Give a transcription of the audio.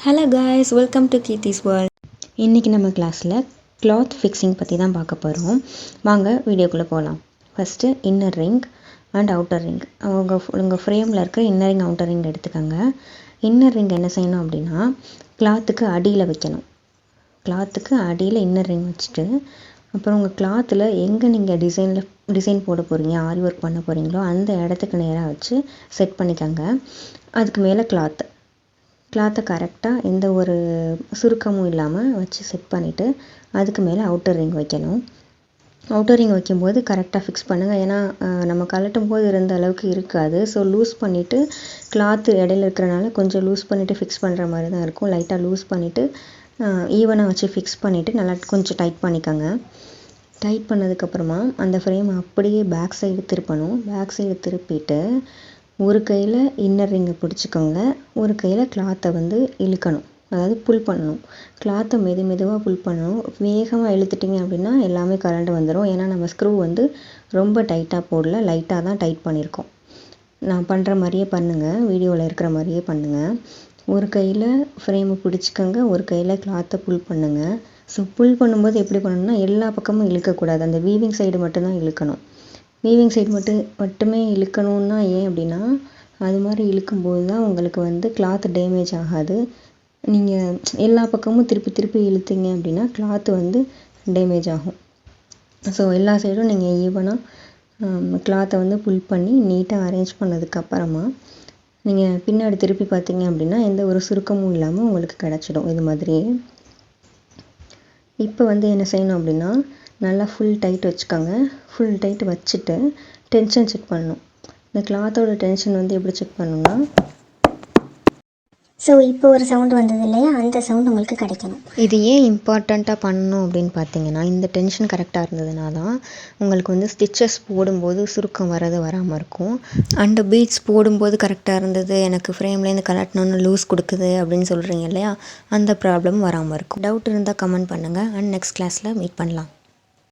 Hello guys, welcome to Keerthi's world. இன்றைக்கி நம்ம கிளாஸில் கிளாத் ஃபிக்ஸிங் பற்றி தான் பார்க்க போகிறோம். வாங்க வீடியோக்குள்ளே போகலாம். First inner ring and outer ring. உங்கள் ஃப்ரேமில் இருக்கிற இன்னர் ரிங் அவுட்டர் ரிங் எடுத்துக்கோங்க. இன்னர் ரிங் என்ன செய்யணும் அப்படின்னா, கிளாத்துக்கு அடியில் வைக்கணும். கிளாத்துக்கு அடியில் இன்னர் ரிங் வச்சுட்டு, அப்புறம் உங்கள் கிளாத்தில் எங்கே நீங்கள் டிசைன் போட போகிறீங்க, ஆரி ஒர்க் பண்ண போகிறீங்களோ அந்த இடத்துக்கு நேராக வச்சு செட் பண்ணிக்கோங்க. அதுக்கு மேலே கிளாத்தை கரெக்டாக எந்த ஒரு சுருக்கமும் இல்லாமல் வச்சு செட் பண்ணிவிட்டு அதுக்கு மேலே அவுட்டர் ரிங் வைக்கணும். அவுட்டர் ரிங் வைக்கும்போது கரெக்டாக ஃபிக்ஸ் பண்ணுங்கள். ஏன்னா நம்ம கழட்டும் போது இருந்த அளவுக்கு இருக்காது. ஸோ லூஸ் பண்ணிவிட்டு, கிளாத்து இடையில இருக்கிறனால கொஞ்சம் லூஸ் பண்ணிவிட்டு ஃபிக்ஸ் பண்ணுற மாதிரி தான் இருக்கும். லைட்டாக லூஸ் பண்ணிவிட்டு ஈவனாக வச்சு ஃபிக்ஸ் பண்ணிவிட்டு நல்லா கொஞ்சம் டைட் பண்ணிக்கோங்க. டைட் பண்ணதுக்கப்புறமா அந்த ஃப்ரேம் அப்படியே பேக் சைடு திருப்பணும். பேக் சைடு திருப்பிட்டு ஒரு கையில் இன்னர் ரிங்கை பிடிச்சிக்கோங்க, ஒரு கையில் கிளாத்தை இழுக்கணும், அதாவது புல் பண்ணணும். கிளாத்தை மெதுவாக புல் பண்ணணும். வேகமாக இழுத்துட்டிங்க அப்படின்னா எல்லாமே கரண்ட் வந்துடும். ஏன்னா நம்ம ஸ்க்ரூ ரொம்ப டைட்டாக போடல, லைட்டாக தான் டைட் பண்ணியிருக்கோம். நான் பண்ணுற மாதிரியே பண்ணுங்கள், வீடியோவில் இருக்கிற மாதிரியே பண்ணுங்கள். ஒரு கையில் ஃப்ரேமை பிடிச்சிக்கோங்க, ஒரு கையில் கிளாத்தை புல் பண்ணுங்கள். ஸோ புல் பண்ணும்போது எப்படி பண்ணணும்னா, எல்லா பக்கமும் இழுக்கக்கூடாது, அந்த வீவிங் சைடு மட்டும்தான் இழுக்கணும். வீவிங் சைடு மட்டுமே இழுக்கணுன்னா ஏன் அப்படின்னா, அது மாதிரி இழுக்கும்போது தான் உங்களுக்கு கிளாத் டேமேஜ் ஆகாது. நீங்கள் எல்லா பக்கமும் திருப்பி இழுத்தீங்க அப்படின்னா கிளாத்து டேமேஜ் ஆகும். ஸோ எல்லா சைடும் நீங்கள் ஈவனாக கிளாத்தை புல் பண்ணி நீட்டாக அரேஞ்ச் பண்ணதுக்கப்புறமா நீங்கள் பின்னாடி திருப்பி பார்த்தீங்க அப்படின்னா எந்த ஒரு சுருக்கமும் இல்லாமல் உங்களுக்கு கிடச்சிடும் இது மாதிரியே. இப்போ என்ன செய்யணும் அப்படின்னா, நல்லா ஃபுல் டைட் வச்சுக்கோங்க. ஃபுல் டைட் வச்சுட்டு டென்ஷன் செக் பண்ணணும். இந்த கிளாத்தோட டென்ஷன் எப்படி செக் பண்ணணும்னா, ஸோ இப்போ ஒரு சவுண்டு வந்தது இல்லையா, அந்த சவுண்ட் உங்களுக்கு கிடைக்கணும். இது ஏன் இம்பார்ட்டண்ட்டாக பண்ணணும் அப்படின்னு பார்த்தீங்கன்னா, இந்த டென்ஷன் கரெக்டாக இருந்ததுனா தான் உங்களுக்கு ஸ்டிச்சஸ் போடும்போது சுருக்கம் வராமல் இருக்கும். அண்டு பீட்ஸ் போடும்போது கரெக்டாக இருந்தது, எனக்கு ஃப்ரேம்லேருந்து கலட்டணுன்னு லூஸ் கொடுக்குது அப்படின்னு சொல்கிறீங்க இல்லையா, அந்த ப்ராப்ளம் வராமல் இருக்கும். டவுட் இருந்தால் கமெண்ட் பண்ணுங்கள். அண்ட் நெக்ஸ்ட் கிளாஸில் மீட் பண்ணலாம்.